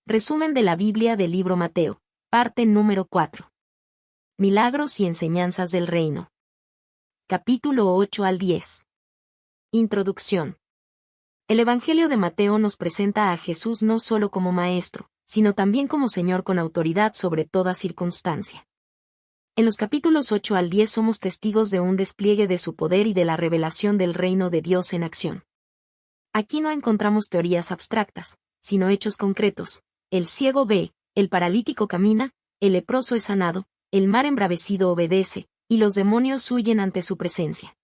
Resumen de la Biblia del libro Mateo, parte número 4. Milagros y enseñanzas del reino. Capítulo 8 al 10. Introducción. El Evangelio de Mateo nos presenta a Jesús no solo como maestro, sino también como Señor con autoridad sobre toda circunstancia. En los capítulos 8 al 10 somos testigos de un despliegue de su poder y de la revelación del reino de Dios en acción. Aquí no encontramos teorías abstractas, sino hechos concretos. El ciego ve, el paralítico camina, el leproso es sanado, el mar embravecido obedece, y los demonios huyen ante su presencia.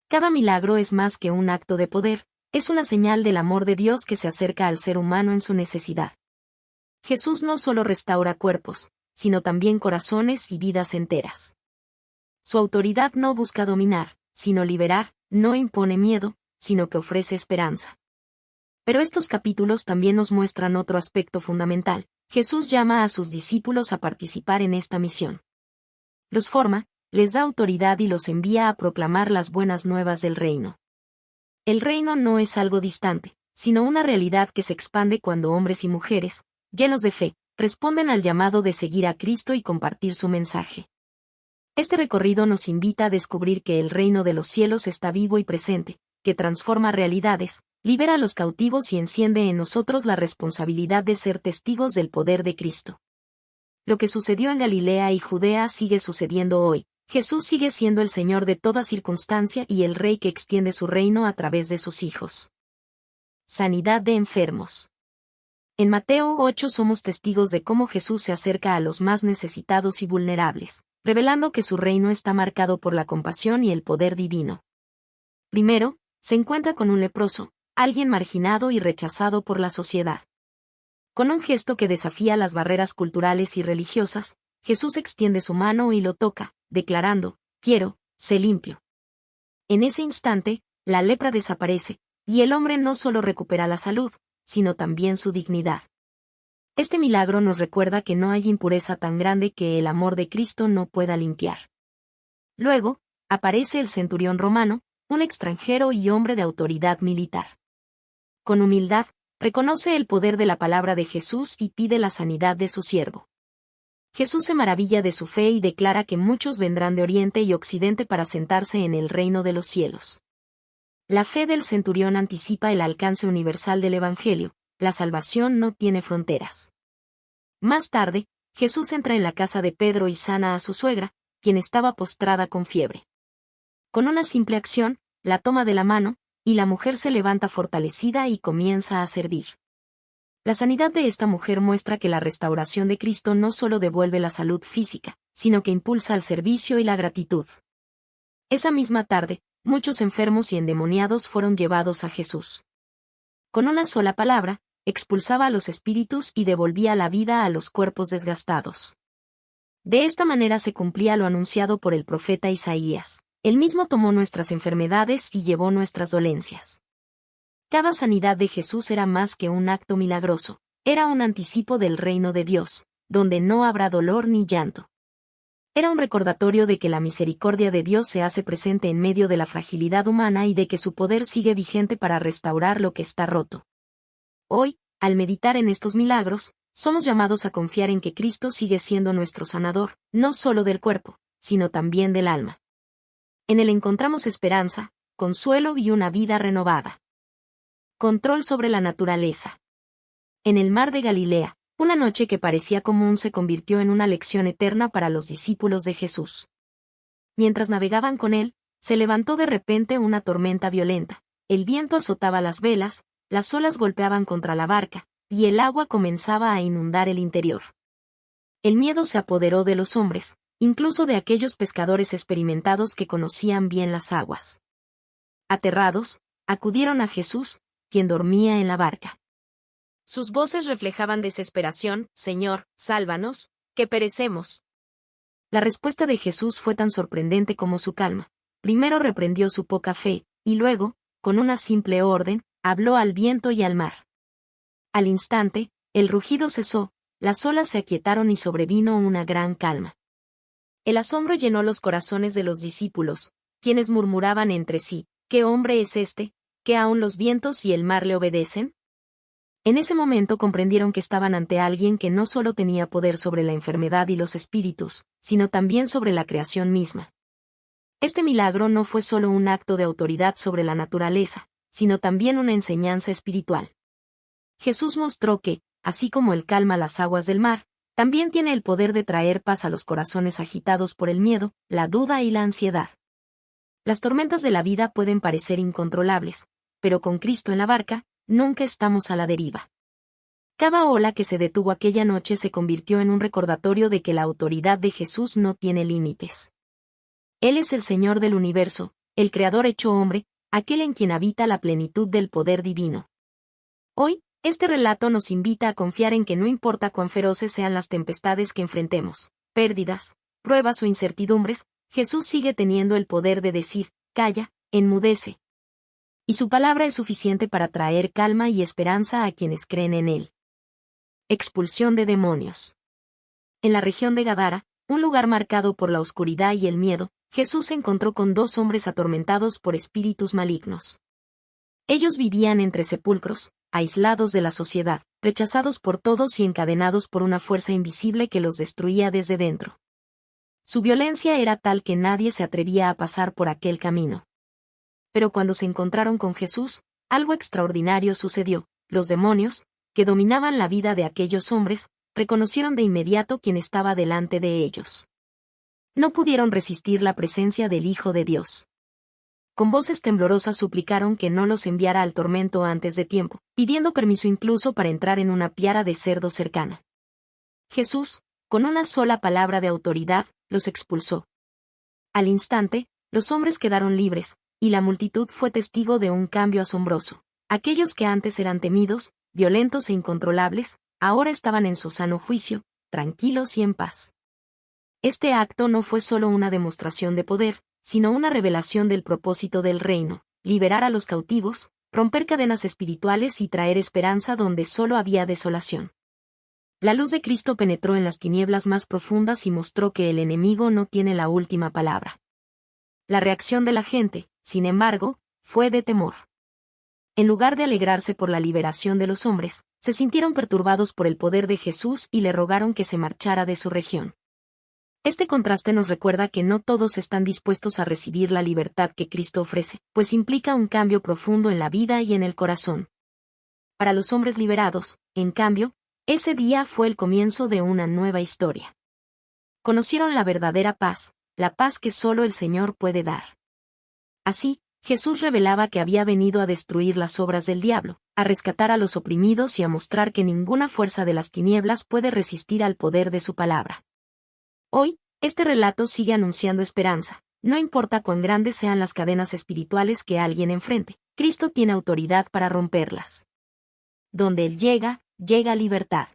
Cada milagro es más que un acto de poder, es una señal del amor de Dios que se acerca al ser humano en su necesidad. Jesús no solo restaura cuerpos, sino también corazones y vidas enteras. Su autoridad no busca dominar, sino liberar, no impone miedo, sino que ofrece esperanza. Pero estos capítulos también nos muestran otro aspecto fundamental. Jesús llama a sus discípulos a participar en esta misión. Los forma, les da autoridad y los envía a proclamar las buenas nuevas del reino. El reino no es algo distante, sino una realidad que se expande cuando hombres y mujeres, llenos de fe, responden al llamado de seguir a Cristo y compartir su mensaje. Este recorrido nos invita a descubrir que el reino de los cielos está vivo y presente, que transforma realidades, libera a los cautivos y enciende en nosotros la responsabilidad de ser testigos del poder de Cristo. Lo que sucedió en Galilea y Judea sigue sucediendo hoy. Jesús sigue siendo el Señor de toda circunstancia y el Rey que extiende su reino a través de sus hijos. Sanidad de enfermos. En Mateo 8 somos testigos de cómo Jesús se acerca a los más necesitados y vulnerables, revelando que su reino está marcado por la compasión y el poder divino. Primero, se encuentra con un leproso, alguien marginado y rechazado por la sociedad. Con un gesto que desafía las barreras culturales y religiosas, Jesús extiende su mano y lo toca, declarando, «Quiero, sé limpio». En ese instante, la lepra desaparece, y el hombre no solo recupera la salud, sino también su dignidad. Este milagro nos recuerda que no hay impureza tan grande que el amor de Cristo no pueda limpiar. Luego, aparece el centurión romano, un extranjero y hombre de autoridad militar. Con humildad, reconoce el poder de la palabra de Jesús y pide la sanidad de su siervo. Jesús se maravilla de su fe y declara que muchos vendrán de Oriente y Occidente para sentarse en el reino de los cielos. La fe del centurión anticipa el alcance universal del Evangelio, la salvación no tiene fronteras. Más tarde, Jesús entra en la casa de Pedro y sana a su suegra, quien estaba postrada con fiebre. Con una simple acción, la toma de la mano, y la mujer se levanta fortalecida y comienza a servir. La sanidad de esta mujer muestra que la restauración de Cristo no solo devuelve la salud física, sino que impulsa el servicio y la gratitud. Esa misma tarde, muchos enfermos y endemoniados fueron llevados a Jesús. Con una sola palabra, expulsaba a los espíritus y devolvía la vida a los cuerpos desgastados. De esta manera se cumplía lo anunciado por el profeta Isaías. Él mismo tomó nuestras enfermedades y llevó nuestras dolencias. Cada sanidad de Jesús era más que un acto milagroso, era un anticipo del reino de Dios, donde no habrá dolor ni llanto. Era un recordatorio de que la misericordia de Dios se hace presente en medio de la fragilidad humana y de que su poder sigue vigente para restaurar lo que está roto. Hoy, al meditar en estos milagros, somos llamados a confiar en que Cristo sigue siendo nuestro sanador, no solo del cuerpo, sino también del alma. En él encontramos esperanza, consuelo y una vida renovada. Control sobre la naturaleza. En el mar de Galilea, una noche que parecía común se convirtió en una lección eterna para los discípulos de Jesús. Mientras navegaban con él, se levantó de repente una tormenta violenta, el viento azotaba las velas, las olas golpeaban contra la barca, y el agua comenzaba a inundar el interior. El miedo se apoderó de los hombres, incluso de aquellos pescadores experimentados que conocían bien las aguas. Aterrados, acudieron a Jesús, quien dormía en la barca. Sus voces reflejaban desesperación, «Señor, sálvanos, que perecemos». La respuesta de Jesús fue tan sorprendente como su calma. Primero reprendió su poca fe, y luego, con una simple orden, habló al viento y al mar. Al instante, el rugido cesó, las olas se aquietaron y sobrevino una gran calma. El asombro llenó los corazones de los discípulos, quienes murmuraban entre sí, «¿Qué hombre es este, que aun los vientos y el mar le obedecen?». En ese momento comprendieron que estaban ante alguien que no solo tenía poder sobre la enfermedad y los espíritus, sino también sobre la creación misma. Este milagro no fue solo un acto de autoridad sobre la naturaleza, sino también una enseñanza espiritual. Jesús mostró que, así como Él calma las aguas del mar, también tiene el poder de traer paz a los corazones agitados por el miedo, la duda y la ansiedad. Las tormentas de la vida pueden parecer incontrolables, pero con Cristo en la barca, nunca estamos a la deriva. Cada ola que se detuvo aquella noche se convirtió en un recordatorio de que la autoridad de Jesús no tiene límites. Él es el Señor del universo, el Creador hecho hombre, aquel en quien habita la plenitud del poder divino. Hoy, este relato nos invita a confiar en que no importa cuán feroces sean las tempestades que enfrentemos, pérdidas, pruebas o incertidumbres, Jesús sigue teniendo el poder de decir, calla, enmudece. Y su palabra es suficiente para traer calma y esperanza a quienes creen en Él. Expulsión de demonios. En la región de Gadara, un lugar marcado por la oscuridad y el miedo, Jesús se encontró con dos hombres atormentados por espíritus malignos. Ellos vivían entre sepulcros, aislados de la sociedad, rechazados por todos y encadenados por una fuerza invisible que los destruía desde dentro. Su violencia era tal que nadie se atrevía a pasar por aquel camino. Pero cuando se encontraron con Jesús, algo extraordinario sucedió. Los demonios, que dominaban la vida de aquellos hombres, reconocieron de inmediato quién estaba delante de ellos. No pudieron resistir la presencia del Hijo de Dios. Con voces temblorosas suplicaron que no los enviara al tormento antes de tiempo, pidiendo permiso incluso para entrar en una piara de cerdo cercana. Jesús, con una sola palabra de autoridad, los expulsó. Al instante, los hombres quedaron libres, y la multitud fue testigo de un cambio asombroso. Aquellos que antes eran temidos, violentos e incontrolables, ahora estaban en su sano juicio, tranquilos y en paz. Este acto no fue solo una demostración de poder, sino una revelación del propósito del reino, liberar a los cautivos, romper cadenas espirituales y traer esperanza donde solo había desolación. La luz de Cristo penetró en las tinieblas más profundas y mostró que el enemigo no tiene la última palabra. La reacción de la gente, sin embargo, fue de temor. En lugar de alegrarse por la liberación de los hombres, se sintieron perturbados por el poder de Jesús y le rogaron que se marchara de su región. Este contraste nos recuerda que no todos están dispuestos a recibir la libertad que Cristo ofrece, pues implica un cambio profundo en la vida y en el corazón. Para los hombres liberados, en cambio, ese día fue el comienzo de una nueva historia. Conocieron la verdadera paz, la paz que solo el Señor puede dar. Así, Jesús revelaba que había venido a destruir las obras del diablo, a rescatar a los oprimidos y a mostrar que ninguna fuerza de las tinieblas puede resistir al poder de su palabra. Hoy, este relato sigue anunciando esperanza. No importa cuán grandes sean las cadenas espirituales que alguien enfrente, Cristo tiene autoridad para romperlas. Donde Él llega, llega libertad.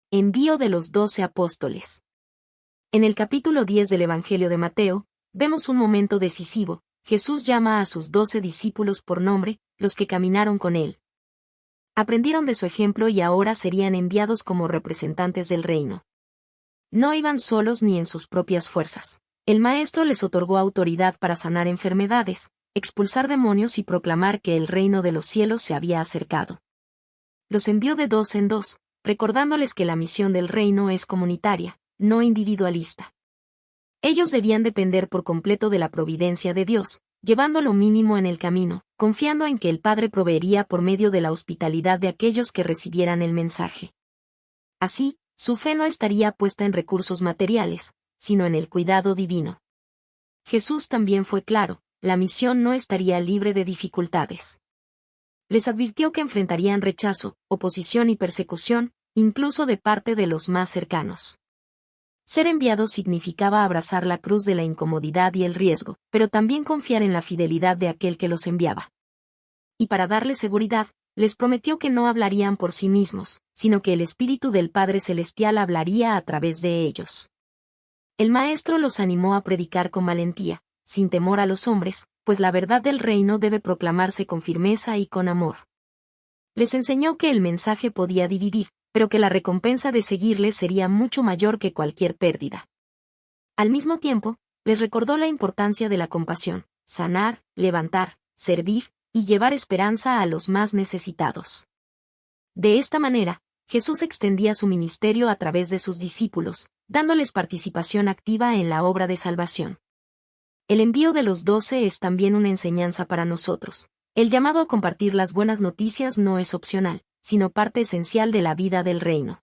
Envío de los 12 apóstoles. En el capítulo 10 del Evangelio de Mateo, vemos un momento decisivo. Jesús llama a sus 12 discípulos por nombre, los que caminaron con Él. Aprendieron de su ejemplo y ahora serían enviados como representantes del reino. No iban solos ni en sus propias fuerzas. El Maestro les otorgó autoridad para sanar enfermedades, expulsar demonios y proclamar que el reino de los cielos se había acercado. Los envió de dos en dos, recordándoles que la misión del reino es comunitaria, no individualista. Ellos debían depender por completo de la providencia de Dios, llevando lo mínimo en el camino, confiando en que el Padre proveería por medio de la hospitalidad de aquellos que recibieran el mensaje. Así, su fe no estaría puesta en recursos materiales, sino en el cuidado divino. Jesús también fue claro, la misión no estaría libre de dificultades. Les advirtió que enfrentarían rechazo, oposición y persecución, incluso de parte de los más cercanos. Ser enviados significaba abrazar la cruz de la incomodidad y el riesgo, pero también confiar en la fidelidad de aquel que los enviaba. Y para darles seguridad, les prometió que no hablarían por sí mismos, sino que el Espíritu del Padre Celestial hablaría a través de ellos. El Maestro los animó a predicar con valentía, sin temor a los hombres, pues la verdad del reino debe proclamarse con firmeza y con amor. Les enseñó que el mensaje podía dividir, pero que la recompensa de seguirle sería mucho mayor que cualquier pérdida. Al mismo tiempo, les recordó la importancia de la compasión, sanar, levantar, servir, y llevar esperanza a los más necesitados. De esta manera, Jesús extendía su ministerio a través de sus discípulos, dándoles participación activa en la obra de salvación. El envío de los 12 es también una enseñanza para nosotros. El llamado a compartir las buenas noticias no es opcional, sino parte esencial de la vida del reino.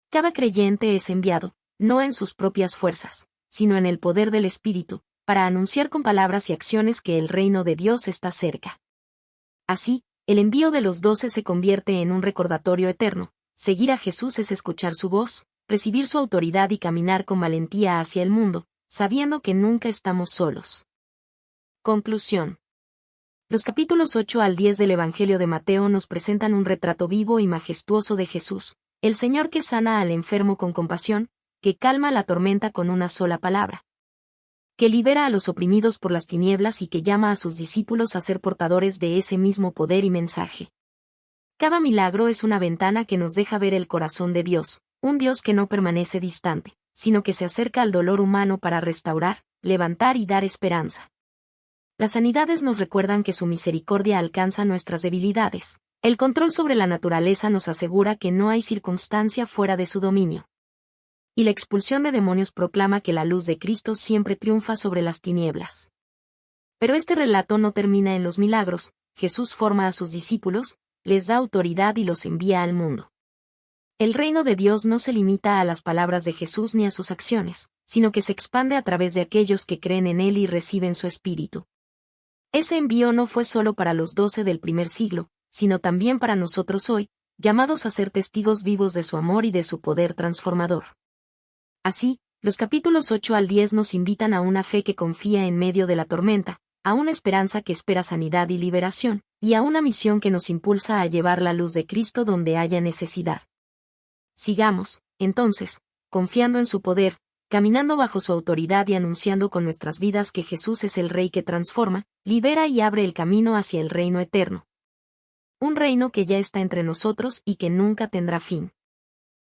Cada creyente es enviado, no en sus propias fuerzas, sino en el poder del Espíritu, para anunciar con palabras y acciones que el reino de Dios está cerca. Así, el envío de los 12 se convierte en un recordatorio eterno. Seguir a Jesús es escuchar su voz, recibir su autoridad y caminar con valentía hacia el mundo, sabiendo que nunca estamos solos. Conclusión. Los capítulos 8 al 10 del Evangelio de Mateo nos presentan un retrato vivo y majestuoso de Jesús, el Señor que sana al enfermo con compasión, que calma la tormenta con una sola palabra, que libera a los oprimidos por las tinieblas y que llama a sus discípulos a ser portadores de ese mismo poder y mensaje. Cada milagro es una ventana que nos deja ver el corazón de Dios, un Dios que no permanece distante, sino que se acerca al dolor humano para restaurar, levantar y dar esperanza. Las sanidades nos recuerdan que su misericordia alcanza nuestras debilidades. El control sobre la naturaleza nos asegura que no hay circunstancia fuera de su dominio. Y la expulsión de demonios proclama que la luz de Cristo siempre triunfa sobre las tinieblas. Pero este relato no termina en los milagros. Jesús forma a sus discípulos, les da autoridad y los envía al mundo. El reino de Dios no se limita a las palabras de Jesús ni a sus acciones, sino que se expande a través de aquellos que creen en Él y reciben su Espíritu. Ese envío no fue solo para los 12 del primer siglo, sino también para nosotros hoy, llamados a ser testigos vivos de su amor y de su poder transformador. Así, los capítulos 8 al 10 nos invitan a una fe que confía en medio de la tormenta, a una esperanza que espera sanidad y liberación, y a una misión que nos impulsa a llevar la luz de Cristo donde haya necesidad. Sigamos, entonces, confiando en su poder, caminando bajo su autoridad y anunciando con nuestras vidas que Jesús es el Rey que transforma, libera y abre el camino hacia el reino eterno. Un reino que ya está entre nosotros y que nunca tendrá fin.